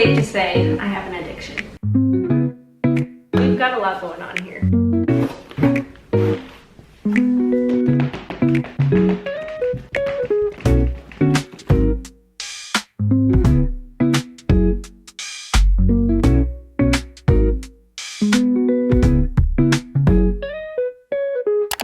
safe to say I have an addiction. We've got a lot going on here.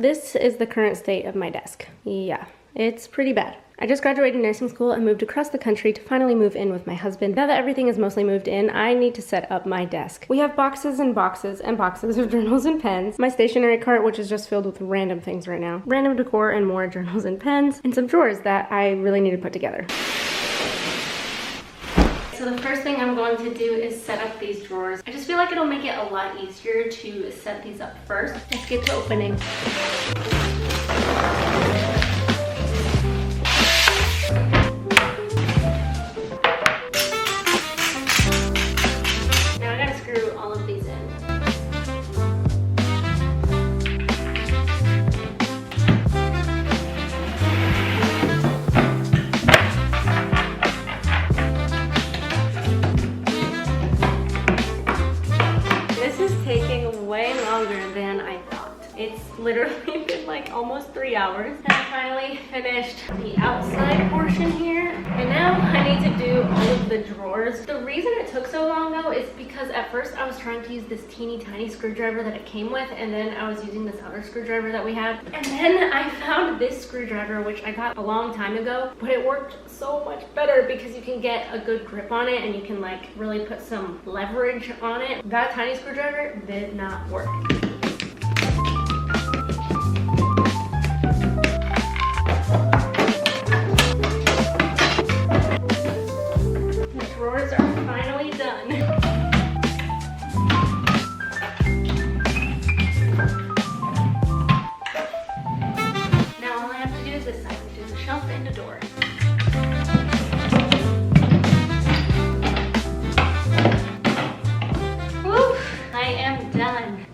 This is the current state of my desk. Yeah, it's pretty bad. I just graduated nursing school and moved across the country to finally move in with my husband. Now that everything is mostly moved in, I need to set up my desk. We have boxes and boxes and boxes of journals and pens, my stationery cart, which is just filled with random things right now, random decor and more journals and pens, and some drawers that I really need to put together. So the first thing I'm going to do is set up these drawers. I just feel like it'll make it a lot easier to set these up first. Let's get to opening. It's literally been like almost 3 hours and I finally finished the outside portion here. And now I need to do all of the drawers. The reason it took so long though is because at first I was trying to use this teeny tiny screwdriver that it came with, and then I was using this other screwdriver that we had. And then I found this screwdriver, which I got a long time ago, but it worked so much better because you can get a good grip on it and you can like really put some leverage on it. That tiny screwdriver did not work.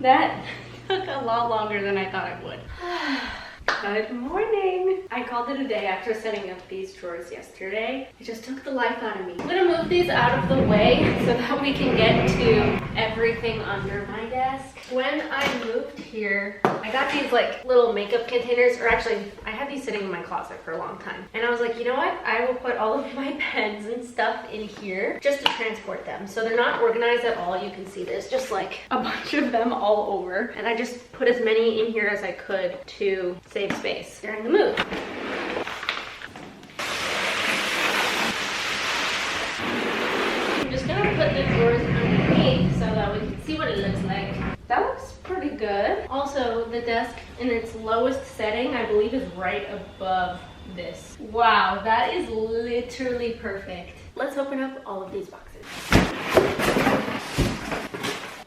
That took a lot longer than I thought it would. Good morning. I called it a day after setting up these drawers yesterday. It just took the life out of me. I'm gonna move these out of the way so that we can get to everything under my desk. When I moved here, I got these like little makeup containers, or actually I had these sitting in my closet for a long time. And I was like, you know what? I will put all of my pens and stuff in here just to transport them. So they're not organized at all. You can see there's just like a bunch of them all over. And I just put as many in here as I could to save space during the move. I'm just gonna put the drawers underneath so that we can see what it looks like. That looks pretty good. Also, the desk in its lowest setting, I believe, is right above this. Wow, that is literally perfect. Let's open up all of these boxes.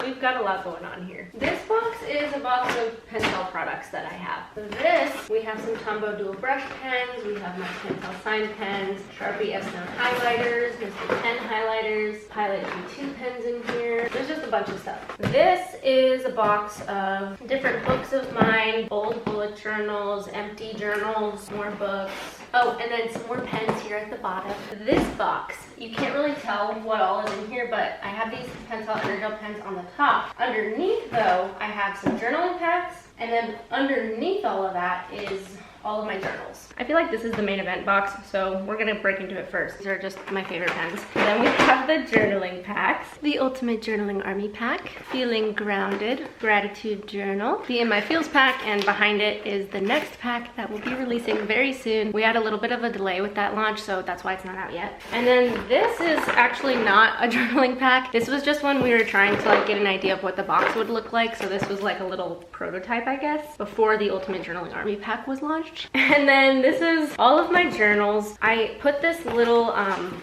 We've got a lot going on here. This box is a box of Pentel products that I have. This, we have some Tombow dual brush pens, we have my Pentel sign pens, Sharpie S-Note highlighters, Mr. Pen highlighters, Pilot G2 pens in here. There's just a bunch of stuff. This is a box of different books of mine, old bullet journals, empty journals, more books. Oh, and then some more pens here at the bottom. This box, you can't really tell what all is in here, but I have these Pentel Energel pens on the top. Underneath though, I have some journaling packs, and then underneath all of that is all of my journals. I feel like this is the main event box, so we're gonna break into it first. These are just my favorite pens. Then we have the journaling packs. The Ultimate Journaling Army Pack, Feeling Grounded, Gratitude Journal, the In My Feels pack, and behind it is the next pack that will be releasing very soon. We had a little bit of a delay with that launch, so that's why it's not out yet. And then this is actually not a journaling pack. This was just when we were trying to like get an idea of what the box would look like, so this was like a little prototype, I guess, before the Ultimate Journaling Army Pack was launched. And then this is all of my journals. I put this little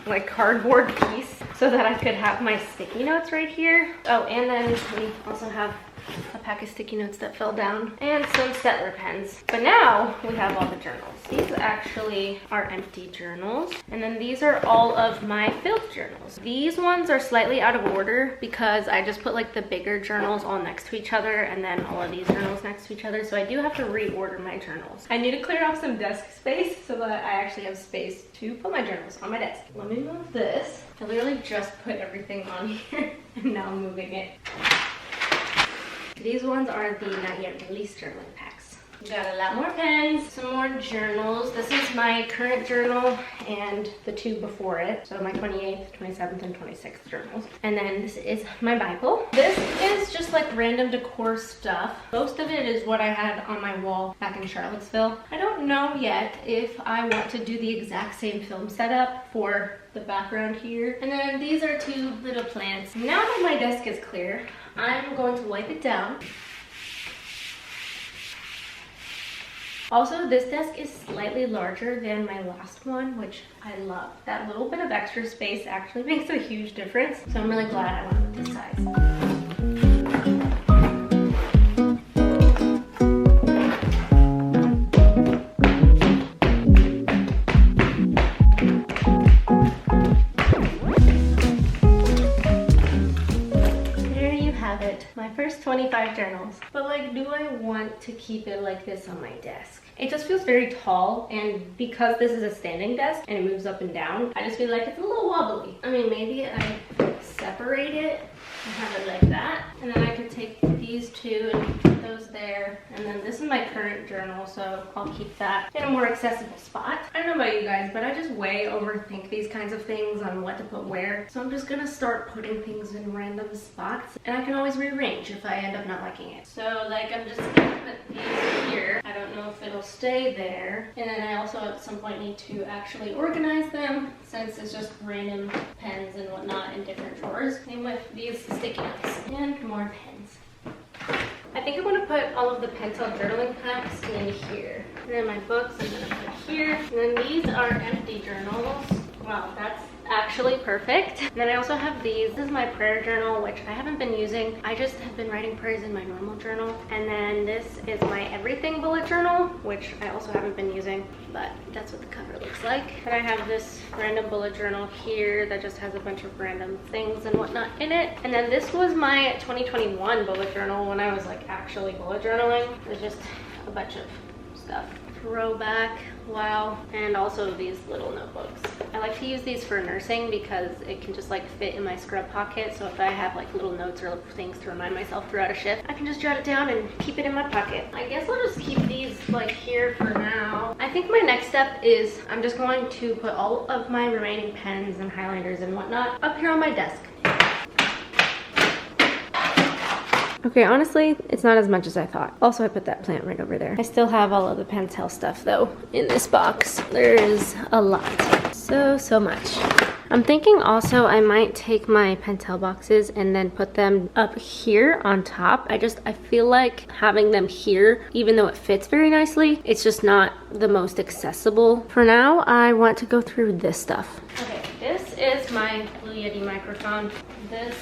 like cardboard piece so that I could have my sticky notes right here. Oh, and then we also have a pack of sticky notes that fell down, and some Stettler pens. But now we have all the journals. These actually are empty journals, and then these are all of my filled journals. These ones are slightly out of order because I just put like the bigger journals all next to each other and then all of these journals next to each other, so I do have to reorder my journals. I need to clear off some desk space so that I actually have space to put my journals on my desk. Let me move this. I literally just put everything on here and now I'm moving it. These ones are the not yet released journaling packs. We got a lot more pens, some more journals. This is my current journal and the two before it. So my 28th, 27th, and 26th journals. And then this is my Bible. This is just like random decor stuff. Most of it is what I had on my wall back in Charlottesville. I don't know yet if I want to do the exact same film setup for the background here. And then these are two little plants. Now that my desk is clear, I'm going to wipe it down. Also, this desk is slightly larger than my last one, which I love. That little bit of extra space actually makes a huge difference. So I'm really glad I went with this size. My first 25 journals. But like, do I want to keep it like this on my desk? It just feels very tall, and because this is a standing desk and it moves up and down, I just feel like it's a little wobbly. I mean, maybe I separate it and have it like that, and then I could take these two and put those there, and then this is my current journal, so I'll keep that in a more accessible spot. I don't know about you guys, but I just way overthink these kinds of things on what to put where, so I'm just gonna start putting things in random spots, and I can always rearrange if I end up not liking it. So like, I'm just gonna put these here. I don't know if it'll stay there, and then I also at some point need to actually organize them since it's just random pens and whatnot in different drawers. Same with these sticky notes and more pens. I think I'm gonna put all of the pencil journaling packs in here. And then my books I'm gonna put here. And then these are empty journals. Wow, that's actually perfect. And then I also have these. This is my prayer journal, which I haven't been using. I just have been writing prayers in my normal journal. And then this is my everything bullet journal, which I also haven't been using, but that's what the cover looks like. And I have this random bullet journal here that just has a bunch of random things and whatnot in it. And then this was my 2021 bullet journal when I was like actually bullet journaling. There's just a bunch of stuff. Throwback, wow, and also these little notebooks. I like to use these for nursing because it can just like fit in my scrub pocket, so if I have like little notes or things to remind myself throughout a shift, I can just jot it down and keep it in my pocket. I guess I'll just keep these like here for now. I think my next step is I'm just going to put all of my remaining pens and highlighters and whatnot up here on my desk. Okay, honestly, it's not as much as I thought. Also, I put that plant right over there. I still have all of the Pentel stuff though in this box. There is a lot. So much. I'm thinking also I might take my Pentel boxes and then put them up here on top. I feel like having them here, even though it fits very nicely, it's just not the most accessible. For now, I want to go through this stuff. Okay, this is my Blue Yeti microphone. This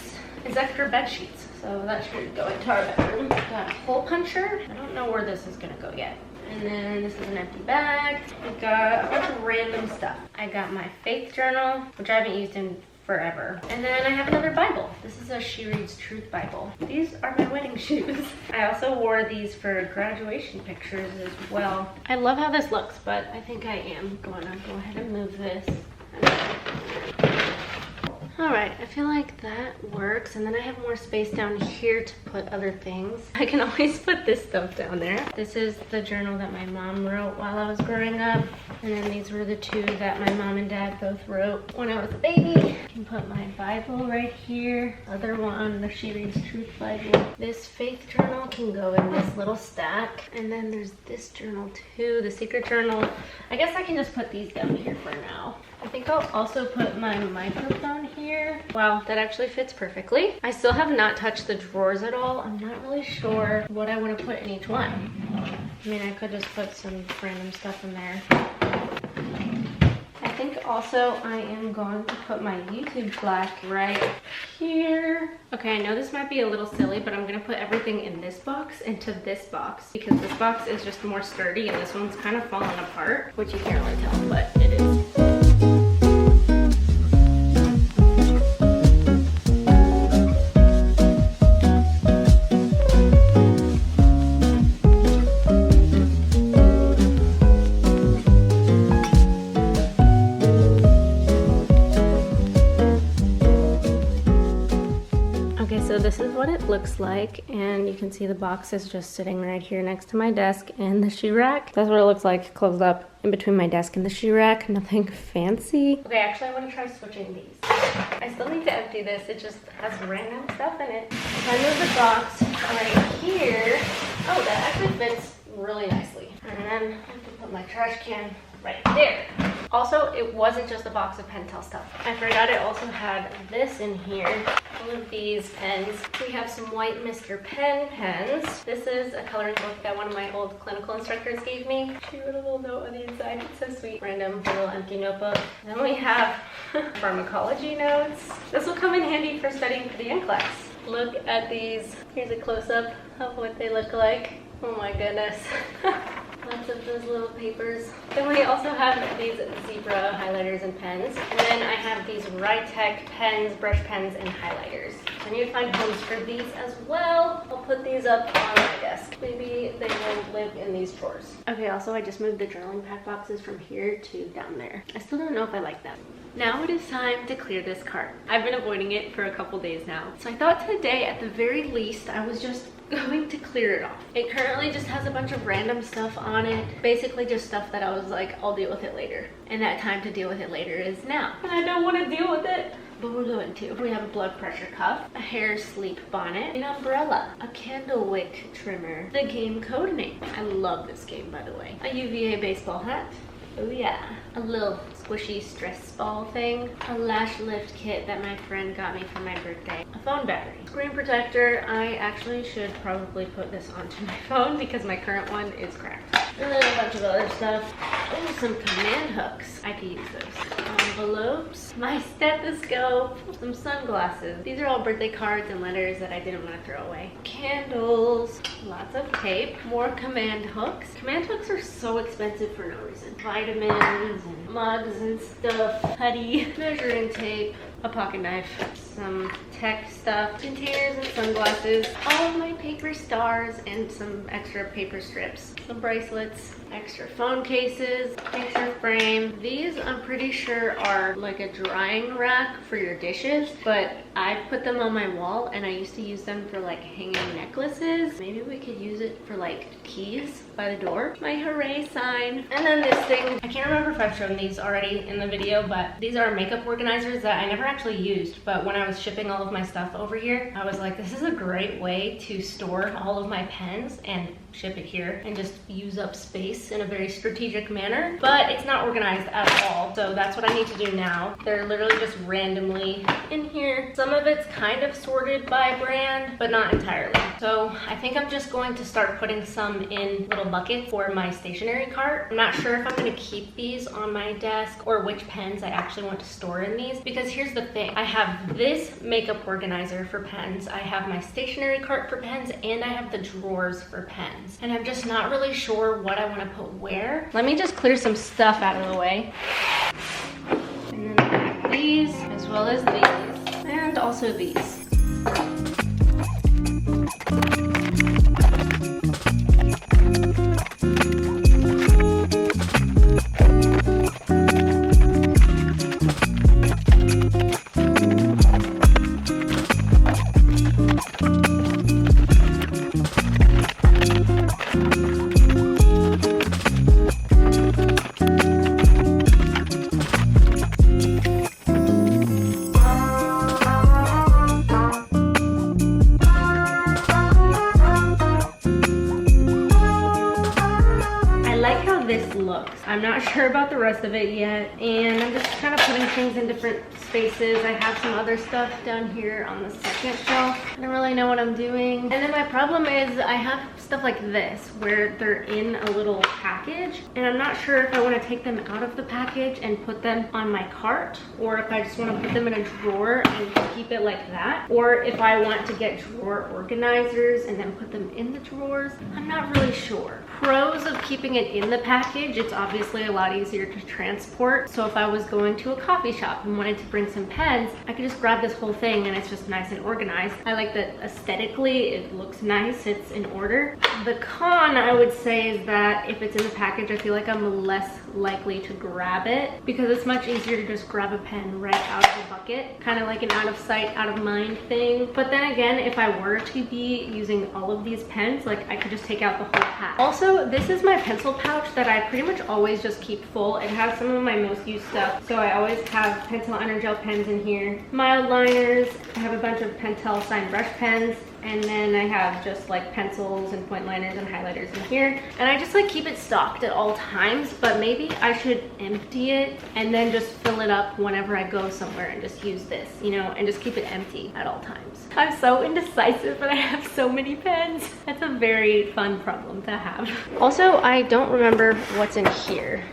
is extra bed sheets. So that should go into our bedroom. Got a hole puncher. I don't know where this is gonna go yet. And then this is an empty bag. We got a bunch of random stuff. I got my faith journal, which I haven't used in forever. And then I have another Bible. This is a She Reads Truth Bible. These are my wedding shoes. I also wore these for graduation pictures as well. I love how this looks, but I think I am going to go ahead and move this. Alright, I feel like that works, and then I have more space down here to put other things. I can always put this stuff down there. This is the journal that my mom wrote while I was growing up, and then these were the two that my mom and dad both wrote when I was a baby. I can put my Bible right here. Other one, the She Reads Truth Bible. This faith journal can go in this little stack, and then there's this journal too, the secret journal. I guess I can just put these down here for now. I think I'll also put my microphone here. Wow, that actually fits perfectly. I still have not touched the drawers at all. I'm not really sure what I want to put in each one. I mean, I could just put some random stuff in there. I think also I am going to put my YouTube plaque right here. Okay, I know this might be a little silly, but I'm gonna put everything in this box into this box because this box is just more sturdy and this one's kind of falling apart, which you can't really tell, but it is. So this is what it looks like, and you can see the box is just sitting right here next to my desk and the shoe rack. That's what it looks like closed up in between my desk and the shoe rack. Nothing fancy. Okay, actually I want to try switching these. I still need to empty this. It just has random stuff in it. If I move the box right here, oh, that actually fits really nicely. And then I have to put my trash can right there. Also, it wasn't just a box of Pentel stuff. I forgot it also had this in here. All of these pens. We have some white Mr. Pen pens. This is a coloring book that one of my old clinical instructors gave me. She wrote a little note on the inside. It's so sweet. Random little empty notebook. Then we have pharmacology notes. This will come in handy for studying for the NCLEX. Look at these. Here's a close-up of what they look like. Oh my goodness. Lots of those little papers. Then we also have these zebra highlighters and pens. And then I have these Rytech pens, brush pens, and highlighters. I need to find homes for these as well. I'll put these up on my desk. Maybe they will live in these drawers. Okay, also I just moved the journaling pad boxes from here to down there. I still don't know if I like them. Now it is time to clear this cart. I've been avoiding it for a couple days now. So I thought today, at the very least, I was just going to clear it off. It currently just has a bunch of random stuff on it. Basically just stuff that I was like, I'll deal with it later. And that time to deal with it later is now. And I don't want to deal with it, but we're going to. We have a blood pressure cuff, a hair sleep bonnet, an umbrella, a candle wick trimmer, the game code name. I love this game, by the way. A UVA baseball hat. Oh yeah. A little squishy stress ball thing. A lash lift kit that my friend got me for my birthday. A phone battery. Screen protector. I actually should probably put this onto my phone because my current one is cracked. And then a bunch of other stuff. Oh, some command hooks. I could use those. Envelopes. My stethoscope. Some sunglasses. These are all birthday cards and letters that I didn't want to throw away. Candles. Lots of tape. More command hooks. Command hooks are so expensive for no reason. Vitamins and mugs and stuff. Putty. Measuring tape. A pocket knife. Some tech stuff. Containers and sunglasses. All of my paper stars and some extra paper strips. Some bracelets. Extra phone cases. Extra frame. These I'm pretty sure are like a drying rack for your dishes, but I put them on my wall and I used to use them for like hanging necklaces. Maybe we could use it for like keys by the door. My hooray sign. And then this thing, I can't remember if I've shown these already in the video, but these are makeup organizers that I never actually used, but when I was shipping all of my stuff over here, I was like, this is a great way to store all of my pens and ship it here and just use up space in a very strategic manner, but it's not organized at all. So that's what I need to do now. They're literally just randomly in here. Some of it's kind of sorted by brand, but not entirely. So I think I'm just going to start putting some in little buckets for my stationery cart. I'm not sure if I'm going to keep these on my desk or which pens I actually want to store in these, because here's the thing. I have this makeup organizer for pens, I have my stationery cart for pens, and I have the drawers for pens. And I'm just not really sure what I want to put where. Let me just clear some stuff out of the way. And then I have these, as well as these, and also these. I'm not sure about the rest of it yet, and I'm just kind of putting things in different spaces. I have some other stuff down here on the second shelf. I don't really know what I'm doing. And then my problem is I have stuff like this where they're in a little package, and I'm not sure if I want to take them out of the package and put them on my cart, or if I just want to put them in a drawer and keep it like that, or if I want to get drawer organizers and then put them in the drawers. I'm not really sure. Pros of keeping it in the package, it's obviously a lot easier to transport. So if I was going to a coffee shop and wanted to bring some pens, I could just grab this whole thing and it's just nice and organized. I like that aesthetically it looks nice, it's in order. The con, I would say, is that if it's in the package, I feel like I'm less likely to grab it because it's much easier to just grab a pen right out of the bucket, kind of like an out of sight, out of mind thing. But then again, if I were to be using all of these pens, like I could just take out the whole pack. Also, this is my pencil pouch that I pretty much always just keep full. It has some of my most used stuff, so I always have Pentel Energel pens in here, mild liners. I have a bunch of Pentel signed brush pens, and then I have just like pencils and point liners and highlighters in here. And I just like keep it stocked at all times, but maybe I should empty it and then just fill it up whenever I go somewhere and just use this, you know, and just keep it empty at all times. I'm so indecisive, but I have so many pens. That's a very fun problem to have. Also, I don't remember what's in here.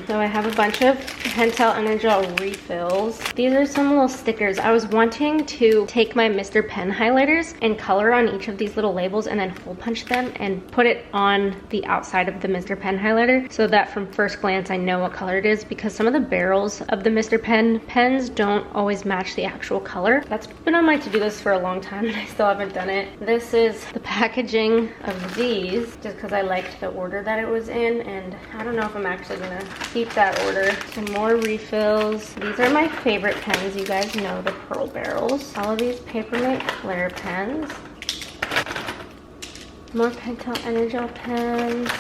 So I have a bunch of Pentel Energel refills. These are some little stickers. I was wanting to take my Mr. Pen highlighters and color on each of these little labels and then hole punch them and put it on the outside of the Mr. Pen highlighter so that from first glance I know what color it is, because some of the barrels of the Mr. Pen pens don't always match the actual color. That's been on my to-do list for a long time and I still haven't done it. This is the packaging of these just because I liked the order that it was in, and I don't know if I'm actually gonna keep that order. Some more refills. These are my favorite pens. You guys know the pearl barrels. All of these Papermate Flare pens. More Pentel Energel pens.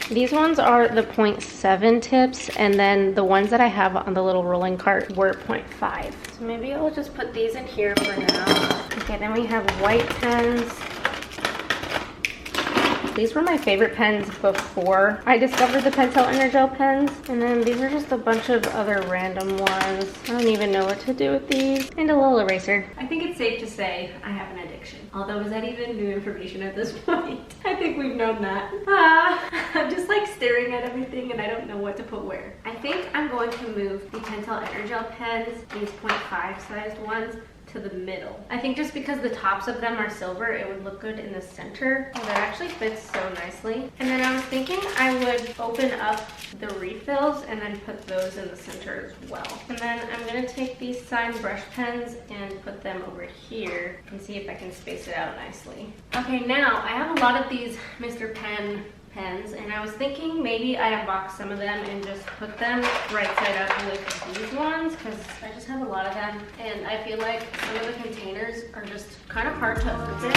These ones are the 0.7 tips, and then the ones that I have on the little rolling cart were 0.5. So maybe I'll just put these in here for now. Okay, then we have white pens. These were my favorite pens before I discovered the Pentel Energel pens. And then these are just a bunch of other random ones. I don't even know what to do with these. And a little eraser. I think it's safe to say I have an addiction. Although, is that even new information at this point? I think we've known that. I'm just like staring at everything and I don't know what to put where. I think I'm going to move the Pentel Energel pens, these 0.5 sized ones, to the middle. I think just because the tops of them are silver, it would look good in the center. Oh, that actually fits so nicely. And then I was thinking I would open up the refills and then put those in the center as well. And then I'm gonna take these signed brush pens and put them over here and see if I can space it out nicely. Okay, now I have a lot of these Mr. Pen pens, and I was thinking maybe I unbox some of them and just put them right side up with these ones, because I just have a lot of them and I feel like some of the containers are just kind of hard to open.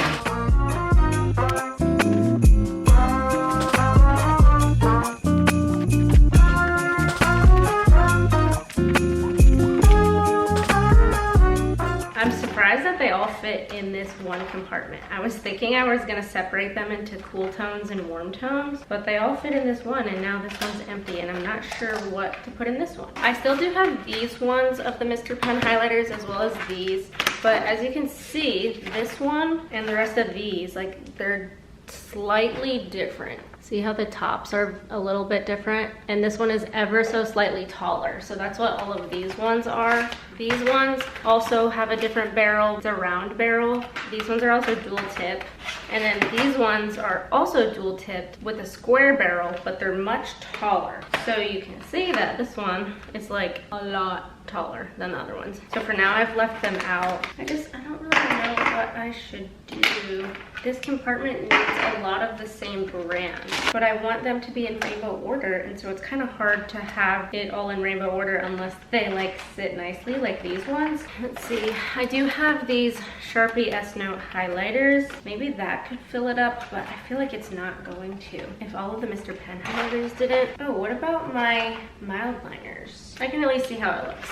That they all fit in this one compartment. I was thinking I was gonna separate them into cool tones and warm tones, but they all fit in this one, and now this one's empty and I'm not sure what to put in this one. I still do have these ones of the Mr. Pen highlighters as well as these, but as you can see, this one and the rest of these, like, they're slightly different. See how the tops are a little bit different? And this one is ever so slightly taller. So that's what all of these ones are. These ones also have a different barrel. It's a round barrel. These ones are also dual tip. And then these ones are also dual tipped with a square barrel, but they're much taller. So you can see that this one is like a lot taller than the other ones. So for now I've left them out. I don't really know what I should do. This compartment needs a lot of the same brand, but I want them to be in rainbow order, and so it's kind of hard to have it all in rainbow order unless they like sit nicely like these ones. Let's see, I do have these Sharpie S-Note highlighters. Maybe that could fill it up, but I feel like it's not going to. If all of the Mr. Pen highlighters didn't. Oh, what about my mild liners? I can at least see how it looks.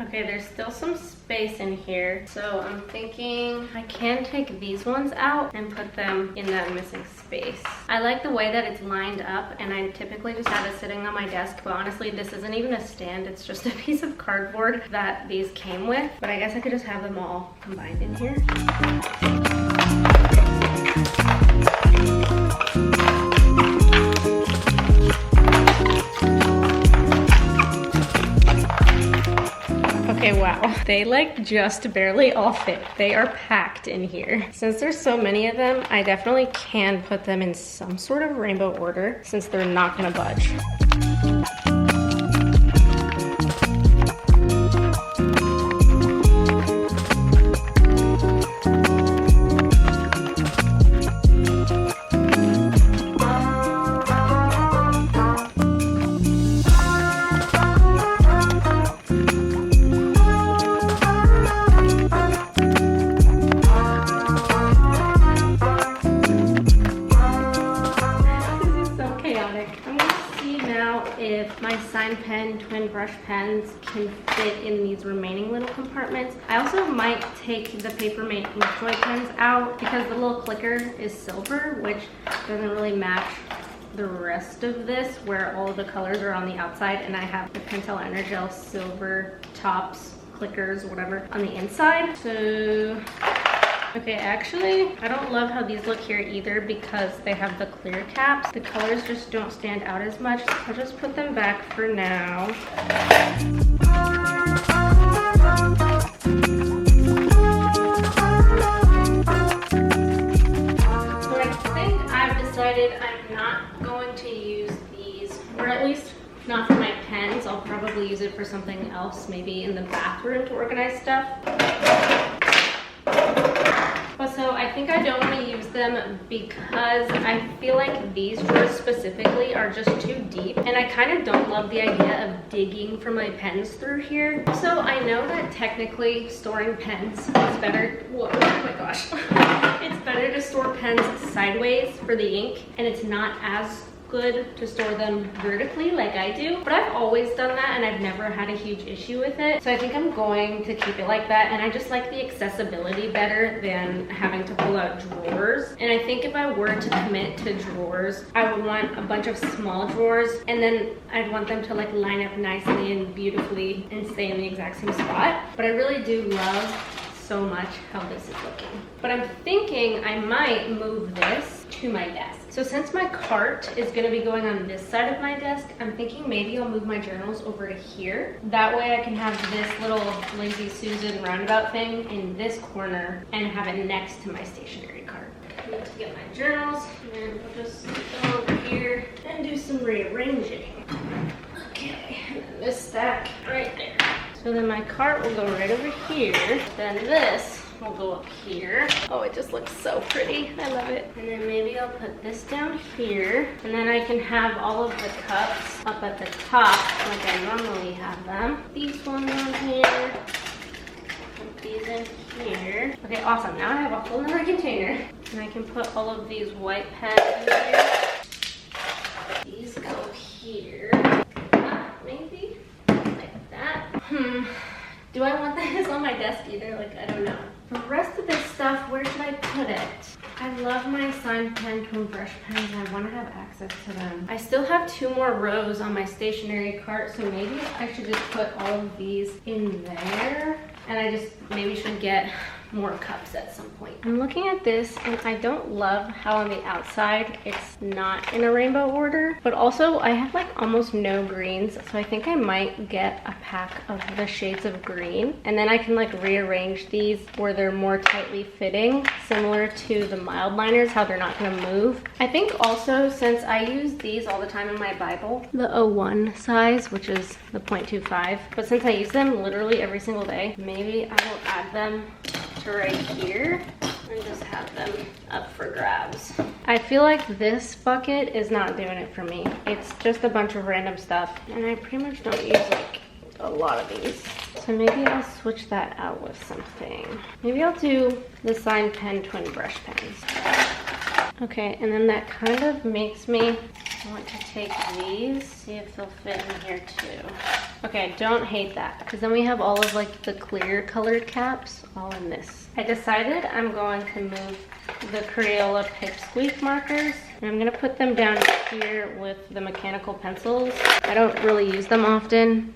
Okay, Okay, there's still some space in here. So I'm thinking I can take these ones out and put them in that missing space. I like the way that it's lined up, and I typically just have it sitting on my desk, but honestly, this isn't even a stand. It's just a piece of cardboard that these came with. But I guess I could just have them all combined in here. Okay, wow. They like just barely all fit. They are packed in here. Since there's so many of them, I definitely can put them in some sort of rainbow order since they're not gonna budge. Twin brush pens can fit in these remaining little compartments. I also might take the Papermate ink joy pens out because the little clicker is silver, which doesn't really match the rest of this where all of the colors are on the outside, and I have the Pentel Energel silver tops, clickers, whatever, on the inside. So okay, actually, I don't love how these look here either because they have the clear caps. The colors just don't stand out as much. So I'll just put them back for now. So I think I've decided I'm not going to use these, or at least not for my pens. I'll probably use it for something else, maybe in the bathroom to organize stuff. So I think I don't want to use them because I feel like these drawers specifically are just too deep, and I kind of don't love the idea of digging for my pens through here. So I know that technically storing pens is better. Whoa, oh my gosh. It's better to store pens sideways for the ink, and it's not as good to store them vertically like I do, but I've always done that and I've never had a huge issue with it. So I think I'm going to keep it like that, and I just like the accessibility better than having to pull out drawers. And I think if I were to commit to drawers, I would want a bunch of small drawers, and then I'd want them to like line up nicely and beautifully and stay in the exact same spot. But I really do love so much how this is looking. But I'm thinking I might move this to my desk. So since my cart is gonna be going on this side of my desk, I'm thinking maybe I'll move my journals over to here. That way I can have this little Lazy Susan roundabout thing in this corner and have it next to my stationery cart. I need to get my journals, and we'll just put them over here and do some rearranging. Okay, and then this stack right there. So then my cart will go right over here. Then this will go up here. Oh, it just looks so pretty. I love it. And then maybe I'll put this down here. And then I can have all of the cups up at the top like I normally have them. These ones on here. Put these in here. Okay, awesome. Now I have a whole nother container. And I can put all of these white pens in here. These go here. Maybe. Like that. Do I want this on my desk either? Like, I don't know. The rest of this stuff, where should I put it? I love my sign pen twin brush pens. I want to have access to them. I still have 2 more rows on my stationery cart, so maybe I should just put all of these in there. And I just maybe should get more cups at some point. I'm looking at this and I don't love how on the outside it's not in a rainbow order, but also I have like almost no greens, so I think I might get a pack of the shades of green, and then I can like rearrange these where they're more tightly fitting, similar to the mild liners, how they're not gonna move. I think also, since I use these all the time in my Bible, the 01 size, which is the 0.25, but since I use them literally every single day, maybe I will add them to right here and just have them up for grabs. I feel like this bucket is not doing it for me. It's just a bunch of random stuff, and I pretty much don't use like a lot of these. So maybe I'll switch that out with something. Maybe I'll do the sign pen twin brush pens. Okay, and then that kind of makes me I want to take these, see if they'll fit in here too. Okay, don't hate that, because then we have all of like the clear colored caps all in this. I decided I'm going to move the Crayola Pick Squeak markers, and I'm gonna put them down here with the mechanical pencils. I don't really use them often.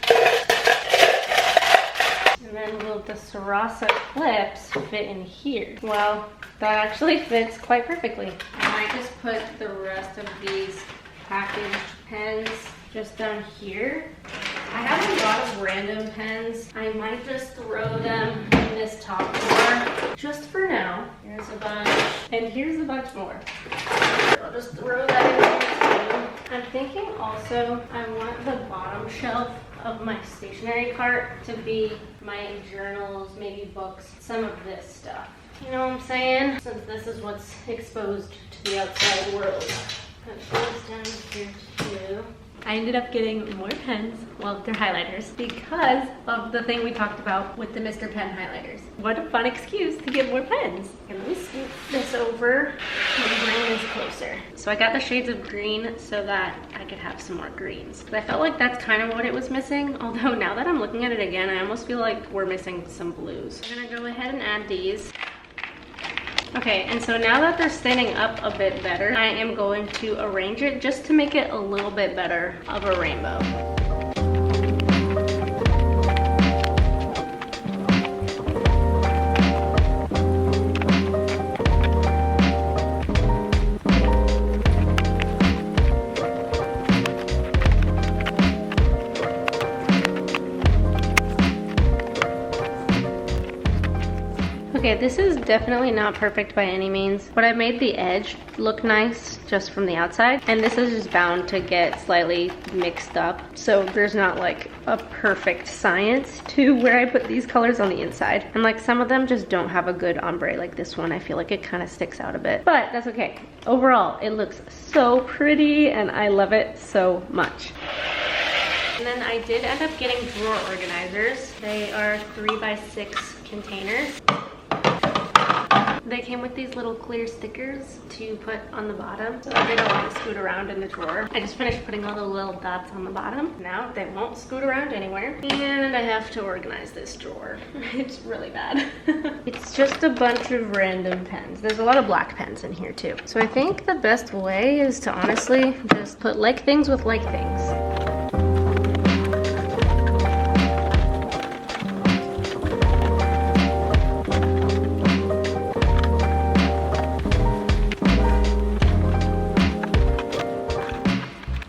And then will the Sarasa clips fit in here? Well, that actually fits quite perfectly. I might just put the rest of these packaged pens just down here. I have a lot of random pens. I might just throw them in this top drawer just for now. Here's a bunch, and here's a bunch more. I'll just throw that in here too. I'm thinking also I want the bottom shelf of my stationery cart to be my journals, maybe books, some of this stuff. You know what I'm saying? Since this is what's exposed to the outside world. Put those down here too. I ended up getting more pens, well, they're highlighters, because of the thing we talked about with the Mr. Pen highlighters. What a fun excuse to get more pens. And let me scoop this over and bring this closer. So I got the shades of green so that I could have some more greens. I felt like that's kind of what it was missing, although now that I'm looking at it again, I almost feel like we're missing some blues. I'm gonna go ahead and add these. Okay, and so now that they're standing up a bit better, I am going to arrange it just to make it a little bit better of a rainbow. Okay, this is definitely not perfect by any means, but I made the edge look nice just from the outside, and this is just bound to get slightly mixed up, so there's not like a perfect science to where I put these colors on the inside. And like some of them just don't have a good ombre, like this one, I feel like it kind of sticks out a bit, but that's okay. Overall, it looks so pretty and I love it so much. And then I did end up getting drawer organizers. They are 3x6 containers. They came with these little clear stickers to put on the bottom so that they don't want to scoot around in the drawer. I just finished putting all the little dots on the bottom. Now they won't scoot around anywhere. And I have to organize this drawer. It's really bad. It's just a bunch of random pens. There's a lot of black pens in here too. So I think the best way is to honestly just put like things with like things.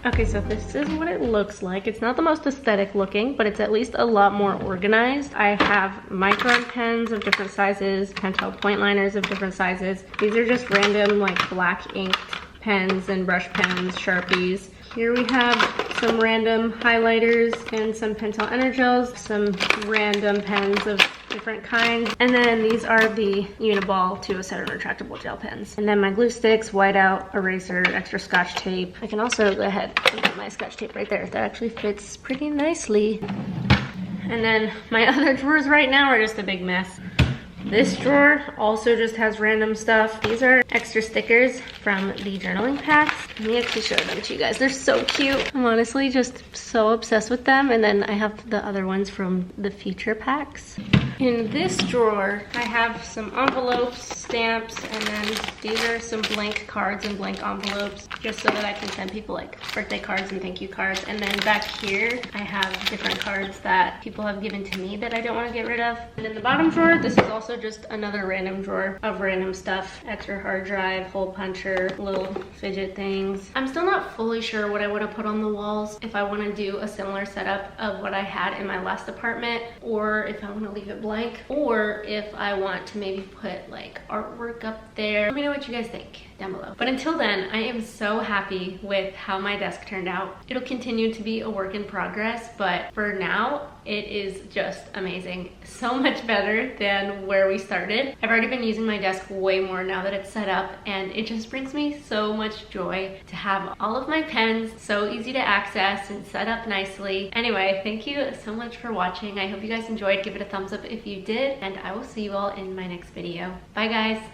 Okay, so this is what it looks like. It's not the most aesthetic looking, but it's at least a lot more organized. I have micron pens of different sizes, Pentel point liners of different sizes. These are just random like black inked pens and brush pens, Sharpies. Here we have some random highlighters and some Pentel Energels, some random pens of different kinds. And then these are the Uniball 207 retractable gel pens. And then my glue sticks, whiteout, eraser, extra scotch tape. I can also go ahead and put my scotch tape right there. That actually fits pretty nicely. And then my other drawers right now are just a big mess. This drawer also just has random stuff. These are extra stickers from the journaling packs. Let me actually show them to you guys. They're so cute. I'm honestly just so obsessed with them. And then I have the other ones from the feature packs. In this drawer, I have some envelopes, stamps, and then these are some blank cards and blank envelopes, just so that I can send people like birthday cards and thank you cards. And then back here, I have different cards that people have given to me that I don't want to get rid of. And in the bottom drawer, this is also just another random drawer of random stuff. Extra hard drive, hole puncher, little fidget things. I'm still not fully sure what I want to put on the walls, if I want to do a similar setup of what I had in my last apartment, or if I want to leave it blank, or if I want to maybe put like artwork up there. Let me know what you guys think down below. But until then, I am so happy with how my desk turned out. It'll continue to be a work in progress, but for now, it is just amazing. So much better than where we started. I've already been using my desk way more now that it's set up, and it just brings me so much joy to have all of my pens so easy to access and set up nicely. Anyway, thank you so much for watching. I hope you guys enjoyed. Give it a thumbs up if you did, and I will see you all in my next video. Bye guys.